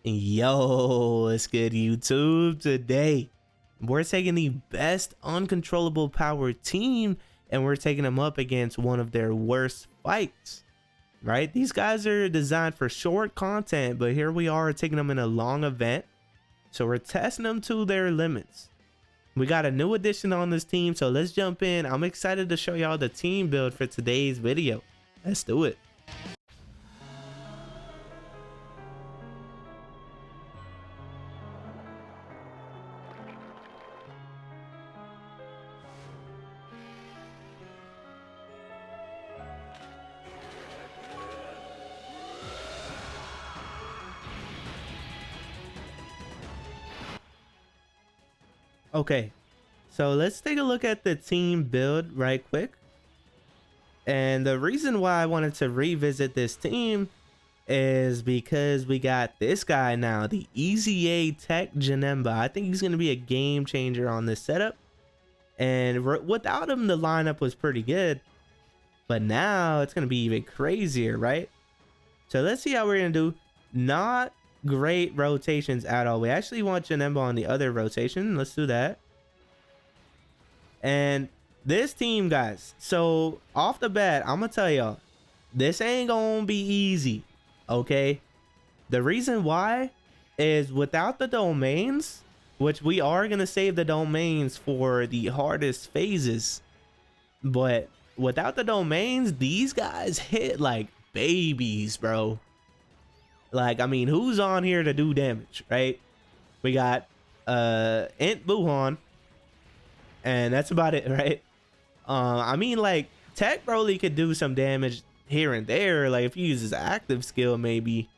Yo, it's good YouTube. Today we're taking the best uncontrollable power team and we're taking them up against one of their worst fights, right? These guys are designed for short content, but here we are taking them in a long event, so we're testing them to their limits. We got a new addition on this team, so let's jump in. I'm excited to show y'all the team build for today's video. Let's do it. Okay, so let's take a look at the team build right quick. And the reason why I wanted to revisit this team is because we got this guy now, the EZA Tech Janemba. I think he's going to be a game changer on this setup. And without him, the lineup was pretty good. But now it's going to be even crazier, right? So let's see how we're going to do. Not great rotations at all. We actually want Janemba on the other rotation. Let's do that. And this team, guys, so off the bat, I'm gonna tell y'all, this ain't gonna be easy, okay? The reason why is without the domains, which we are gonna save the domains for the hardest phases, but without the domains, these guys hit like babies, bro. Like, I mean, who's on here to do damage, right? We got Int Buhan, and that's about it, right? I mean, like, Tech Broly could do some damage here and there, like if he uses active skill maybe,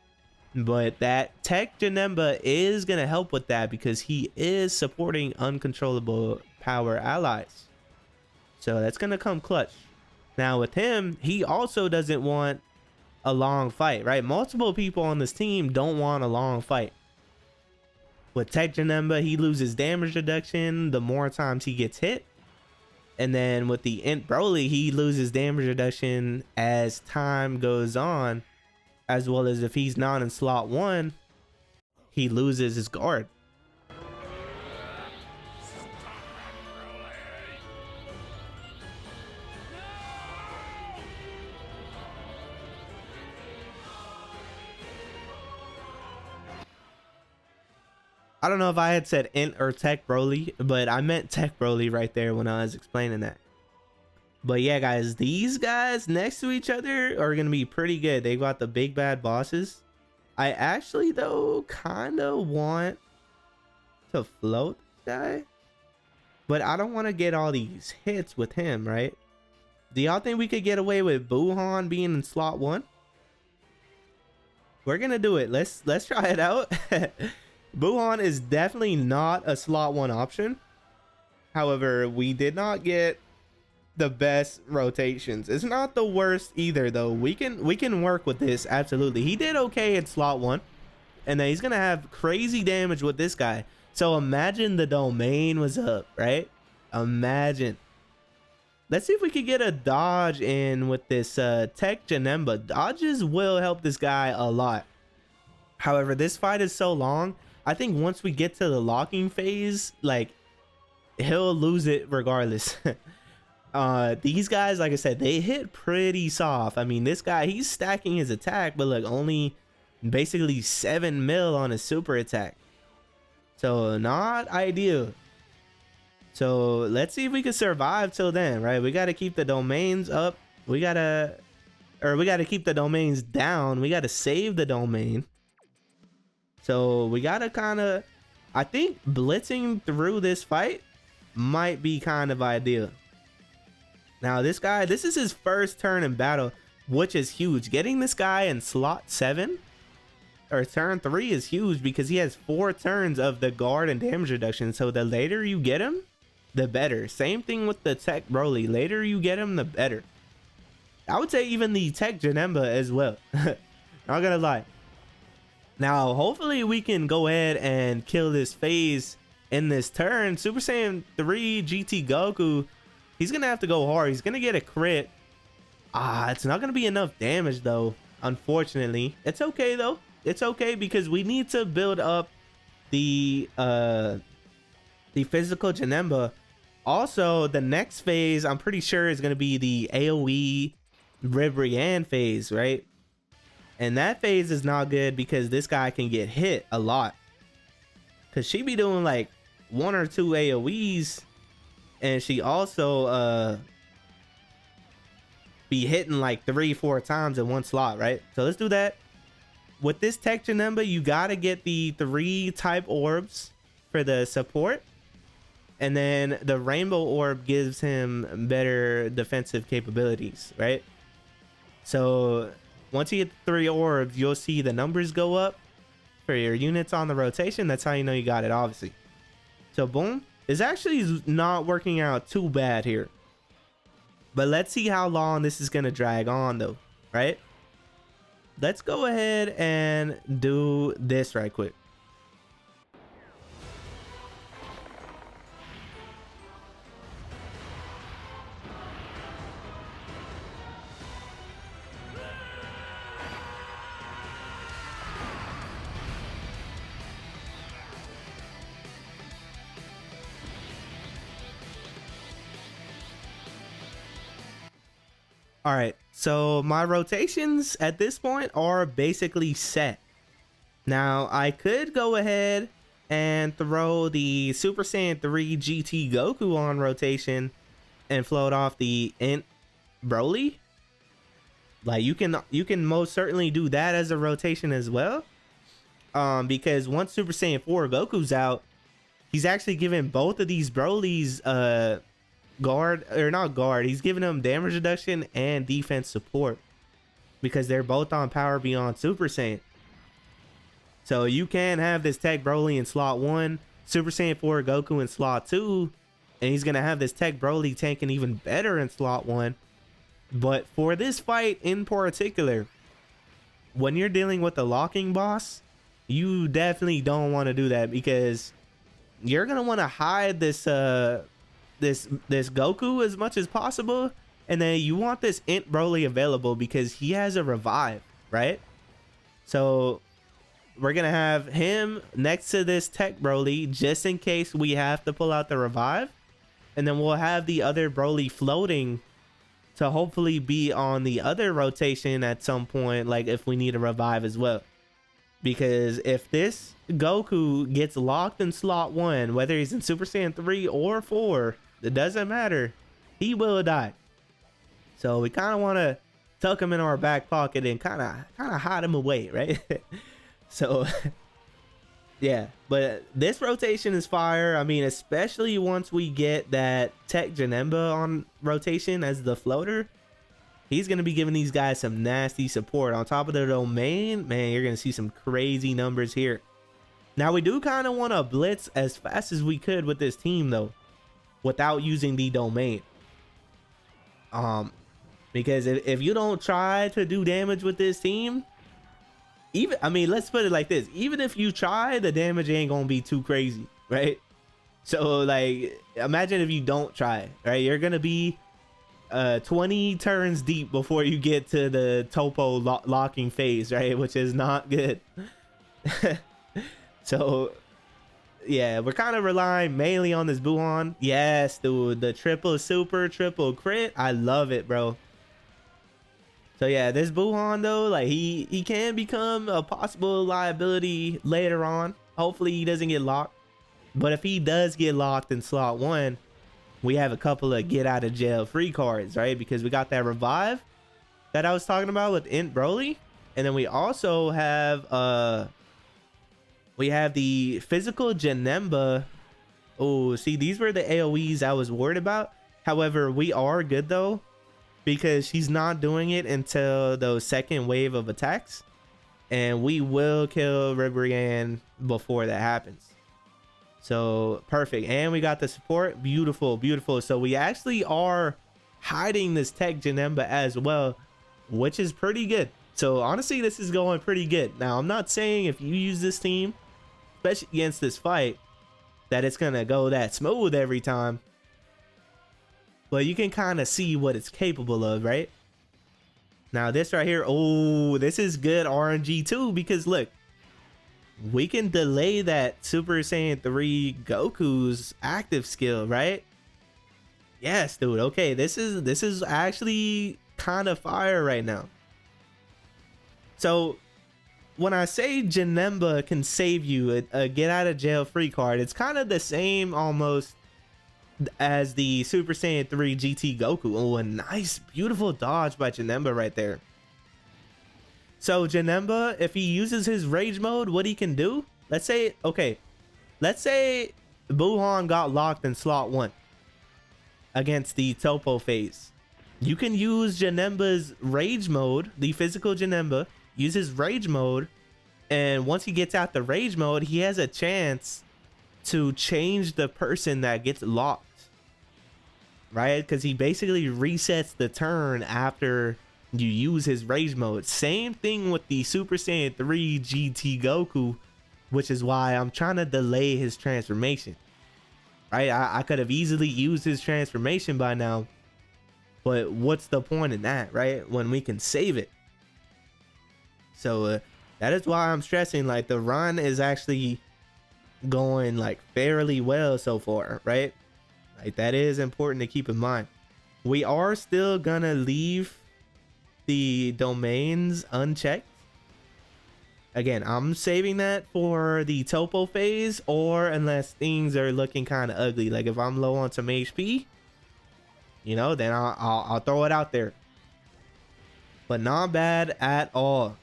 but that Tech Janemba is gonna help with that because he is supporting uncontrollable power allies, so that's gonna come clutch. Now with him, he also doesn't want a long fight, right? Multiple people on this team don't want a long fight. With Tech Janemba, he loses damage reduction the more times he gets hit, and then with the Int Broly, he loses damage reduction as time goes on, as well as if he's not in slot 1, he loses his guard. I don't know if I had said Int or Tech Broly, but I meant Tech Broly right there when I was explaining that. But yeah, guys, these guys next to each other are going to be pretty good. They got the big bad bosses. I actually, though, kind of want to float this guy, but I don't want to get all these hits with him, right? Do y'all think we could get away with Buhan being in slot 1? We're going to do it. Let's try it out. Buhan is definitely not a slot 1 option. However, we did not get the best rotations. It's not the worst either, though. We can work with this, absolutely. He did okay at slot 1, and then he's gonna have crazy damage with this guy. So imagine the domain was up, right? Imagine. Let's see if we could get a dodge in with this Tech Janemba. Dodges will help this guy a lot. However, this fight is so long, I think once we get to the locking phase, like, he'll lose it regardless. These guys, like I said, they hit pretty soft. I mean, this guy, he's stacking his attack, but like only basically 7 mil on his super attack. So not ideal. So let's see if we can survive till then, right? We got to keep the domains up. We got to keep the domains down. We got to save the domain. So we gotta kind of, I think blitzing through this fight might be kind of ideal. Now this guy, this is his first turn in battle, which is huge. Getting this guy in slot 7 or turn 3 is huge because he has 4 turns of the guard and damage reduction. So the later you get him, the better. Same thing with the Tech Broly. Later you get him, the better. I would say even the Tech Janemba as well. Not gonna lie. Now, hopefully we can go ahead and kill this phase in this turn. Super Saiyan 3 GT Goku, he's going to have to go hard. He's going to get a crit. It's not going to be enough damage, though, unfortunately. It's okay, though. it's okay because we need to build up the physical Janemba. Also, the next phase I'm pretty sure is going to be the AoE Ribrianne phase, right? And that phase is not good because this guy can get hit a lot, because she be doing like 1 or 2 AoEs, and she also be hitting like 3-4 times in one slot, right? So let's do that. With this tech Janemba, you gotta get the 3 type orbs for the support, and then the rainbow orb gives him better defensive capabilities, right? So once you get the 3 orbs, you'll see the numbers go up for your units on the rotation. That's how you know you got it, obviously. So boom, it's actually not working out too bad here, but let's see how long this is gonna drag on though, right? Let's go ahead and do this right quick. All right, so my rotations at this point are basically set. Now I could go ahead and throw the Super Saiyan 3 GT Goku on rotation and float off the Int Broly. Like you can most certainly do that as a rotation as well. Because once Super Saiyan 4 Goku's out, he's actually giving both of these Brolys guard, or not guard, he's giving them damage reduction and defense support because they're both on power beyond Super Saiyan. So you can have this tech Broly in slot 1, Super Saiyan 4 Goku in slot 2, and he's gonna have this tech Broly tanking even better in slot 1. But for this fight in particular, when you're dealing with the locking boss, you definitely don't want to do that, because you're gonna want to hide this this Goku as much as possible, and then you want this Int Broly available because he has a revive, right? So we're gonna have him next to this tech Broly just in case we have to pull out the revive, and then we'll have the other Broly floating to hopefully be on the other rotation at some point, like if we need a revive as well. Because if this Goku gets locked in slot 1, whether he's in Super Saiyan 3 or 4, it doesn't matter, he will die. So we kind of want to tuck him in our back pocket and kind of hide him away, right? So yeah, but this rotation is fire. I mean, especially once we get that Tech Janemba on rotation as the floater, he's going to be giving these guys some nasty support. On top of the domain, man, you're going to see some crazy numbers here. Now, we do kind of want to blitz as fast as we could with this team, though, without using the domain. Because if you don't try to do damage with this team, even, I mean, let's put it like this. Even if you try, the damage ain't going to be too crazy, right? So, like, imagine if you don't try, right? You're going to be 20 turns deep before you get to the topo locking phase, right? Which is not good. So yeah, we're kind of relying mainly on this Buhan. Yes, dude, the triple super triple crit, I love it, bro. So yeah, this Buhan though, like he can become a possible liability later on. Hopefully he doesn't get locked, but if he does get locked in slot 1, we have a couple of get out of jail free cards, right? Because we got that revive that I was talking about with Int Broly, and then we also have the physical Janemba. Oh, see, these were the AoEs I was worried about. However, we are good though, because she's not doing it until the second wave of attacks, and we will kill Ribrianne before that happens. So perfect. And we got the support. Beautiful, beautiful. So we actually are hiding this tech Janemba as well, which is pretty good. So honestly, this is going pretty good. Now, I'm not saying if you use this team, especially against this fight, that it's gonna go that smooth every time, but you can kind of see what it's capable of, right? Now this right here, oh, this is good RNG too, because look, we can delay that Super Saiyan 3 Goku's active skill, right? Yes, dude. Okay, this is actually kind of fire right now. So when I say Janemba can save you a get out of jail free card, it's kind of the same almost as the Super Saiyan 3 GT Goku. Oh, a nice, beautiful dodge by Janemba right there. So Janemba, if he uses his rage mode, what he can do, let's say, okay, let's say Buhan got locked in slot 1 against the Topo phase. You can use Janemba's rage mode, the physical Janemba, use his rage mode, and once he gets out the rage mode, he has a chance to change the person that gets locked, right? Because he basically resets the turn after you use his rage mode. Same thing with the Super Saiyan 3 GT Goku, which is why I'm trying to delay his transformation, right? I could have easily used his transformation by now, but what's the point in that, right? When we can save it. So that is why I'm stressing, like, the run is actually going like fairly well so far, right? Like, that is important to keep in mind. We are still gonna leave the domains unchecked. Again, I'm saving that for the Topo phase, or unless things are looking kind of ugly, like if I'm low on some HP, you know, then I'll throw it out there. But not bad at all.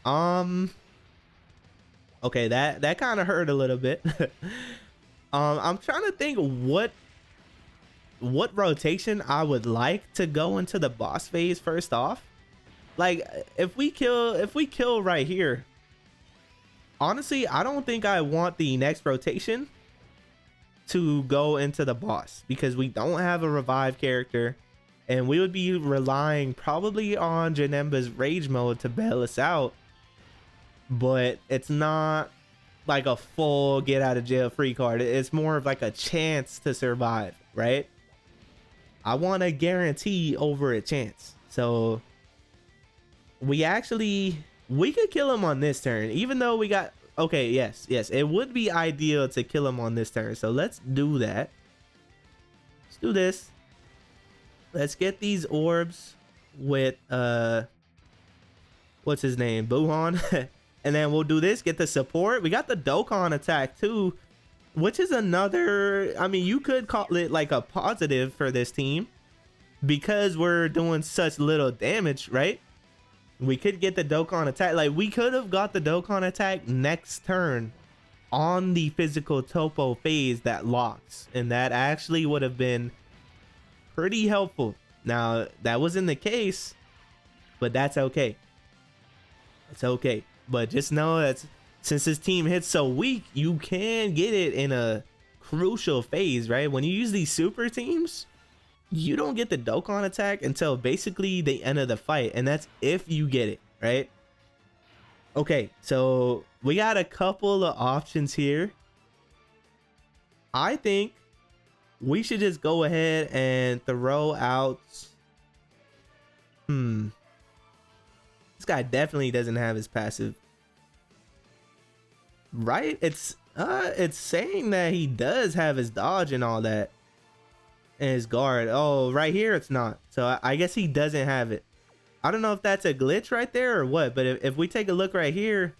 Okay, that kind of hurt a little bit. I'm trying to think what rotation I would like to go into the boss phase first off. Like, if we kill right here, honestly, I don't think I want the next rotation to go into the boss, because we don't have a revive character, and we would be relying probably on Janemba's rage mode to bail us out. But it's not like a full get out of jail free card. It's more of like a chance to survive, right? I want a guarantee over a chance. So we could kill him on this turn, even though we got, okay, yes, it would be ideal to kill him on this turn. So let's do that. Let's do this. Let's get these orbs with what's his name, Buhan. And then we'll do this, get the support. We got the Dokkan attack too, which is another, I mean, you could call it like a positive for this team, because we're doing such little damage, right? We could get the Dokkan attack. Like, we could have got the Dokkan attack next turn on the physical Topo phase that locks, and that actually would have been pretty helpful. Now, that wasn't the case, but that's okay. It's okay. But just know that since this team hits so weak, you can get it in a crucial phase, right? When you use these super teams, you don't get the Dokkan attack until basically the end of the fight, and that's if you get it, right? Okay, so we got a couple of options here. I think we should just go ahead and throw out, this guy definitely doesn't have his passive, right? It's saying that he does have his dodge and all that, and his guard. Oh, right here it's not. So I guess he doesn't have it. I don't know if that's a glitch right there or what, but if we take a look right here,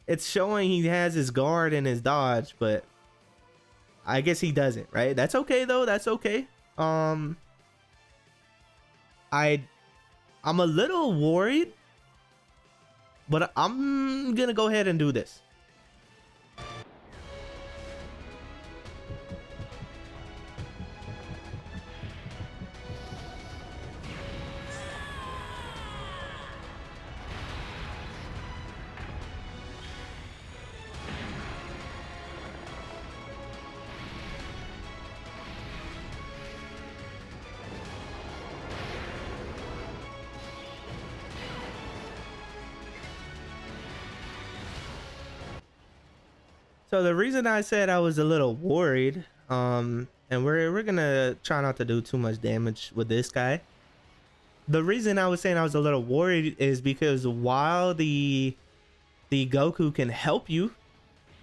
it's showing he has his guard and his dodge, but I guess he doesn't, right? That's okay though. That's okay. I'm a little worried, but I'm gonna go ahead and do this. So the reason I said I was a little worried, and we're gonna try not to do too much damage with this guy. the reason I was saying I was a little worried is because while the Goku can help you,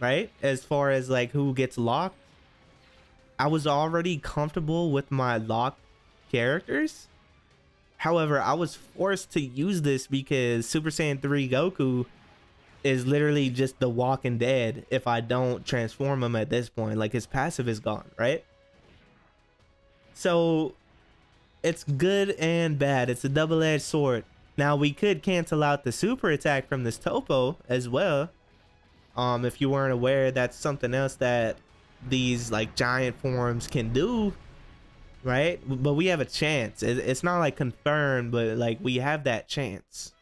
right, as far as like who gets locked, I was already comfortable with my locked characters. However, I was forced to use this because Super Saiyan 3 Goku is literally just the Walking Dead if I don't transform him at this point. Like, his passive is gone, right? So it's good and bad. It's a double-edged sword. Now we could cancel out the super attack from this Topo as well. If you weren't aware, that's something else that these like giant forms can do, right? But we have a chance. It's not like confirmed, but like we have that chance.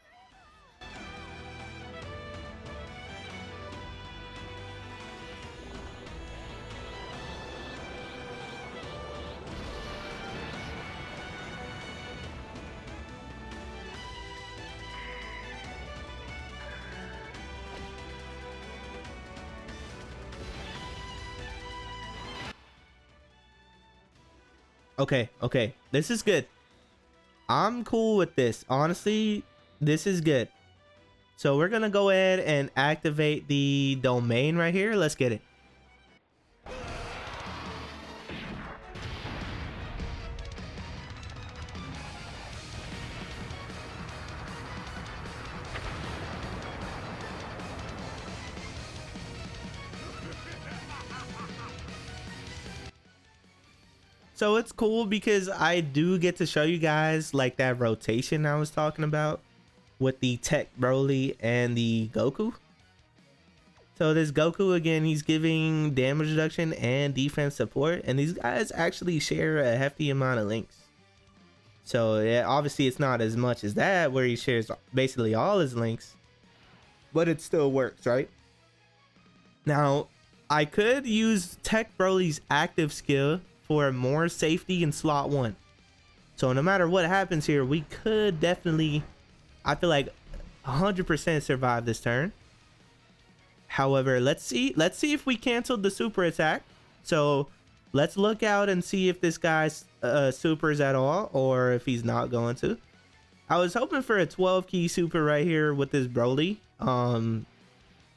Okay, this is good. I'm cool with this. Honestly, this is good. So we're gonna go ahead and activate the domain right here. Let's get it. So it's cool because I do get to show you guys like that rotation I was talking about with the Tech Broly and the Goku. So this Goku, again, he's giving damage reduction and defense support, and these guys actually share a hefty amount of links. So yeah, obviously it's not as much as that where he shares basically all his links, but it still works, right? Now, I could use Tech Broly's active skill for more safety in slot 1. So no matter what happens here, we could definitely, I feel like, 100% survive this turn. However, let's see if we canceled the super attack. So let's look out and see if this guy's supers at all, or if he's not going to. I was hoping for a 12 key super right here with this Broly,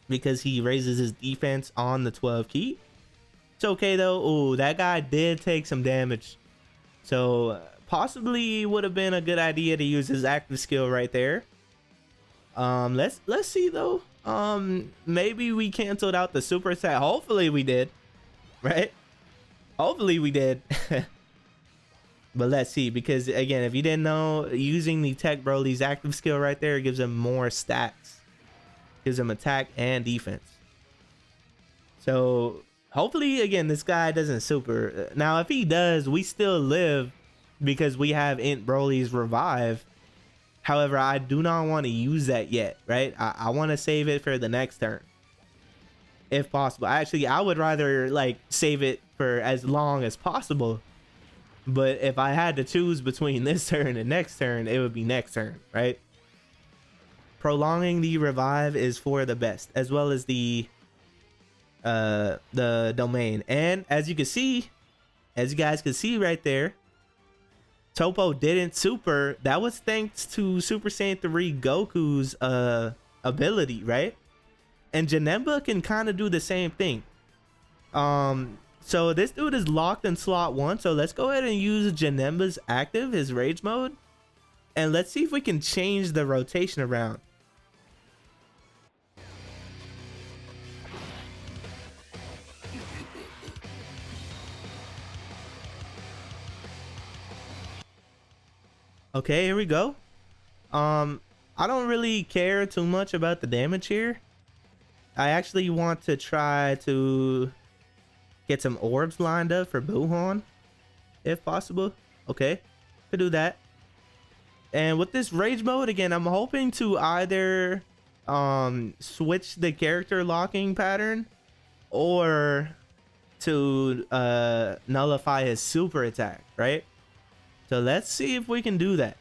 because he raises his defense on the 12 key. It's okay though. Ooh, that guy did take some damage, so possibly would have been a good idea to use his active skill right there. Let's see though. Maybe we canceled out the super attack. Hopefully we did, right? Hopefully we did. But let's see, because again, if you didn't know, using the Tech Broly's active skill right there gives him more stats, gives him attack and defense. So hopefully, again, this guy doesn't super. Now, if he does, we still live because we have Int Broly's revive. However, I do not want to use that yet, right? I want to save it for the next turn, if possible. Actually, I would rather like save it for as long as possible. But if I had to choose between this turn and next turn, it would be next turn, right? Prolonging the revive is for the best, as well as the domain. And as you can see, as you guys can see right there, Topo didn't super. That was thanks to Super Saiyan 3 Goku's ability, right? And Janemba can kind of do the same thing. So this dude is locked in slot 1, so let's go ahead and use Janemba's active, his rage mode, and let's see if we can change the rotation around. Okay, here we go. I don't really care too much about the damage here. I actually want to try to get some orbs lined up for Buhan, if possible. Okay, could do that. And with this rage mode, again, I'm hoping to either switch the character locking pattern or to nullify his super attack, right? So let's see if we can do that.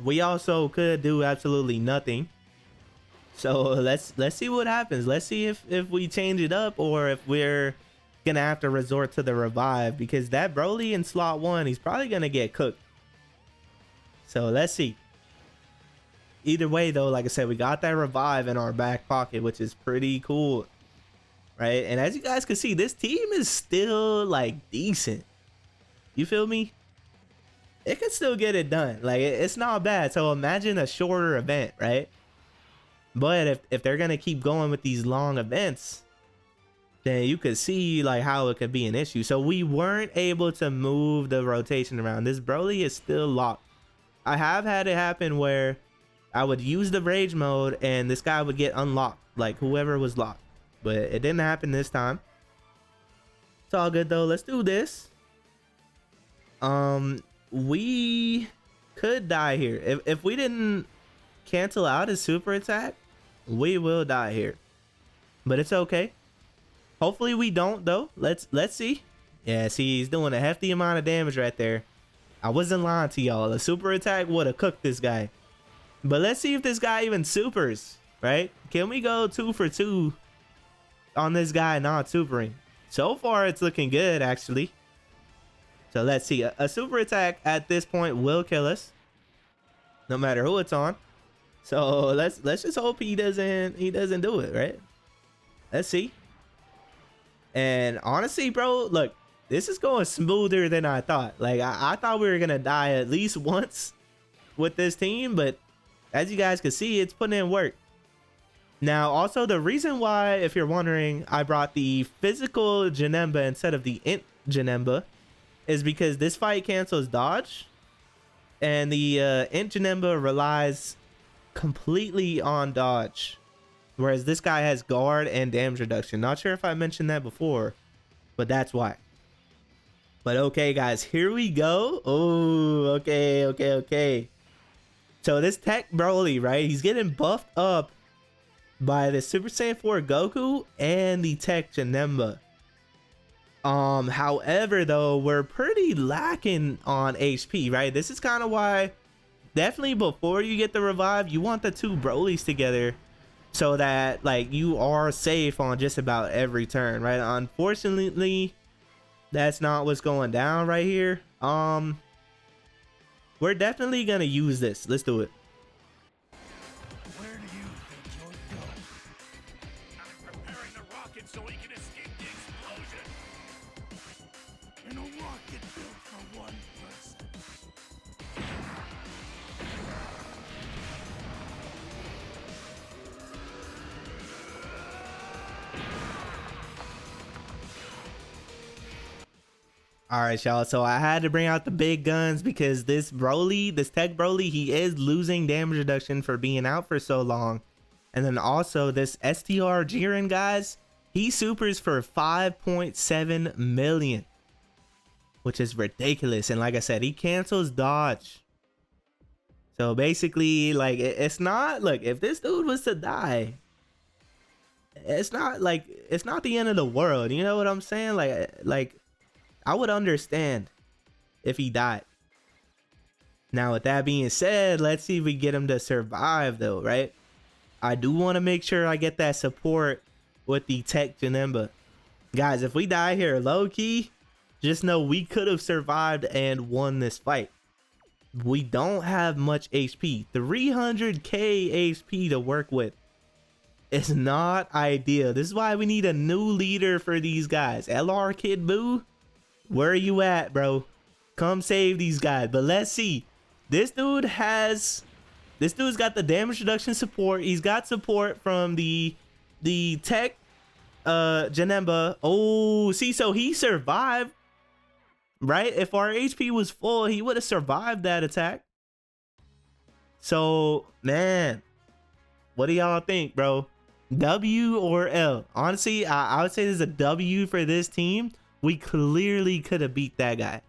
We also could do absolutely nothing. So let's see what happens. Let's see if we change it up or if we're gonna have to resort to the revive, because that Broly in slot 1, he's probably gonna get cooked. So let's see. Either way though, like I said, we got that revive in our back pocket, which is pretty cool, right? And as you guys can see, this team is still like decent. You feel me? It can still get it done. Like it's not bad. So imagine a shorter event, right? But if they're gonna keep going with these long events, then you could see like how it could be an issue. So we weren't able to move the rotation around. This Broly is still locked. I have had it happen where I would use the rage mode and this guy would get unlocked, like whoever was locked, but it didn't happen this time. It's all good though. Let's do this. We could die here if we didn't cancel out his super attack. We will die here, but it's okay. Hopefully we don't though. Let's see. Yeah, see, he's doing a hefty amount of damage right there. I wasn't lying to y'all. A super attack would have cooked this guy. But let's see if this guy even supers, right? Can we go 2 for 2 on this guy not supering? So far, it's looking good, actually. So let's see. A super attack at this point will kill us, no matter who it's on. So let's just hope he doesn't do it, right? Let's see. And honestly, bro, look, this is going smoother than I thought. Like I thought we were gonna die at least once with this team, but as you guys can see, it's putting in work. Now, also the reason why, if you're wondering, I brought the physical Janemba instead of the int Janemba is because this fight cancels dodge, and the int Janemba relies completely on dodge, whereas this guy has guard and damage reduction. Not sure if I mentioned that before, but that's why. But okay, guys, here we go. Oh, okay. So this Tech Broly, right? He's getting buffed up by the Super Saiyan 4 Goku and the Tech Janemba. However, though, we're pretty lacking on HP, right? This is kind of why, definitely before you get the revive, you want the two Brolys together so that like you are safe on just about every turn, right? Unfortunately, that's not what's going down right here. We're definitely gonna use this. Let's do it. Where do you think you'll go? I'm preparing the rocket so he can escape the explosion. And a rocket built for one person. All right, y'all. So I had to bring out the big guns because this Broly, this Tech Broly, he is losing damage reduction for being out for so long. And then also this STR Jiren, guys, he supers for 5.7 million, which is ridiculous. And like I said, he cancels dodge. So basically, like, it's not, look, if this dude was to die, it's not like, it's not the end of the world. You know what I'm saying? Like I would understand if he died. Now, with that being said, let's see if we get him to survive though, right? I do want to make sure I get that support with the Tech Janemba. Guys, if we die here low key, just know we could have survived and won this fight. We don't have much HP. 300k HP to work with. It's not ideal. This is why we need a new leader for these guys. LR Kid Boo, where are you at, bro? Come save these guys. But let's see. This dude's got the damage reduction support. He's got support from the Tech Janemba. Oh, see, so he survived, right? If our HP was full, he would have survived that attack. So, man, what do y'all think, bro? W or L? Honestly, I would say there's a W for this team. We clearly could have beat that guy.